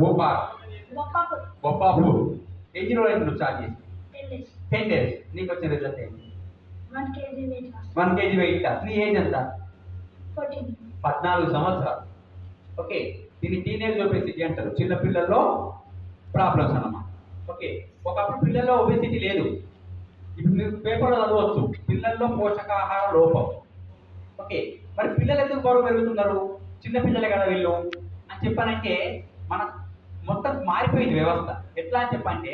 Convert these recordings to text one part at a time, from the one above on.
భోపాల్, బొప్పాపూర్. బొప్పాపూర్. ఎన్ని రోజులు నువ్వు స్టార్ట్ చేసి? 10 days. 10 days. నీకు వచ్చిన రిజల్ట్ ఏంటి? 1 kg weight loss. 1 kg weight loss. నీ ఏజ్ ఎంత? 14. 14 సంవత్సరాలు. ఓకే, దీన్ని టీనేజ్ ఒబేసిటీ అంటారు. చిన్న పిల్లల్లో ప్రాబ్లమ్స్ అన్నమాట. ఓకే, ఒకప్పుడు పిల్లల్లో ఒబేసిటీ లేదు. ఇప్పుడు మీరు పేపర్లో చదవచ్చు, పిల్లల్లో పోషకాహార లోపం. ఓకే, మరి పిల్లలు ఎందుకు బరువు పెరుగుతున్నారు? చిన్న పిల్లలే కదా వీళ్ళు అని చెప్పానంటే మన మొత్తం మారిపోయింది వ్యవస్థ. ఎట్లా అని చెప్పంటే,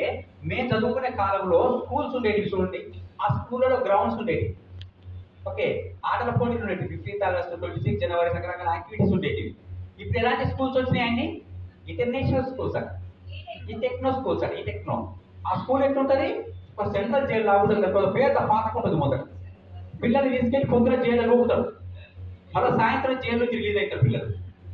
మేము చదువుకునే కాలంలో స్కూల్స్ ఉండేవి చూడండి, ఆ స్కూళ్ళలో గ్రౌండ్స్ ఉండేవి. ఓకే, ఆటల పోటీలు ఉండేవి. 15th August, 26 January రకరకాల యాక్టివిటీస్ ఉండేవి. ఇప్పుడు ఎలాంటి స్కూల్స్ వచ్చినాయండి? ఇంటర్నేషనల్ స్కూల్స్ అంట, ఈ టెక్నో స్కూల్స్ అంట, ఈ టెక్నో. ఆ స్కూల్ ఎట్లుంటుంది? ఒక సెంట్రల్ జైలు లాగుతుంది, పేద పాతకం ఉంటుంది. మొదట పిల్లలు తీసుకెళ్ళి పొద్దున జైలు లోపుతారు, మళ్ళీ సాయంత్రం జైలు నుంచి రిలీజ్ అవుతారు పిల్లలు.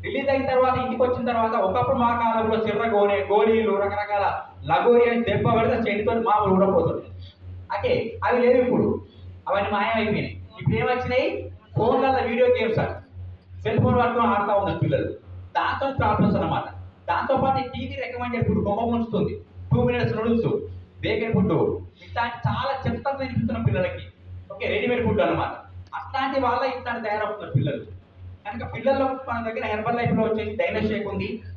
రిలీజ్ అయిన తర్వాత ఇంటికి వచ్చిన తర్వాత, ఒకప్పుడు మా కాలంలో చిర్ర గోళీలు రకరకాల లగోరి అని దెబ్బ పడితే చెడితో మామూలు ఊడపోతుంది. ఓకే, అవి లేవు ఇప్పుడు, అవన్నీ మాయమైపోయినాయి. ఇప్పుడు ఏమొచ్చినాయి? ఫోన్లలో వీడియో గేమ్స్ అని, సెల్ ఫోన్ పట్టుకొని ఆడుతూ ఉన్నారు పిల్లలు. దాంతో ప్రాబ్లమ్స్ అన్నమాట. దాంతోపాటు టీవీ రికమెండెడ్ ఫుడ్ బొమ్మ ఉంచుతుంది, 2 minutes నూడిల్స్, బేకరీ ఫుడ్, ఇట్లాంటి చాలా చెత్త తినిపిస్తున్న పిల్లలకి. ఓకే, రెడీమేడ్ ఫుడ్ అన్నమాట. అట్లాంటి వాళ్ళ ఇట్లాంటి తయారవుతున్నారు పిల్లలు. కనుక పిల్లల్లో మన దగ్గర హెర్బల్ లైఫ్లో వచ్చేసి డైనోషేక్ ఉంది,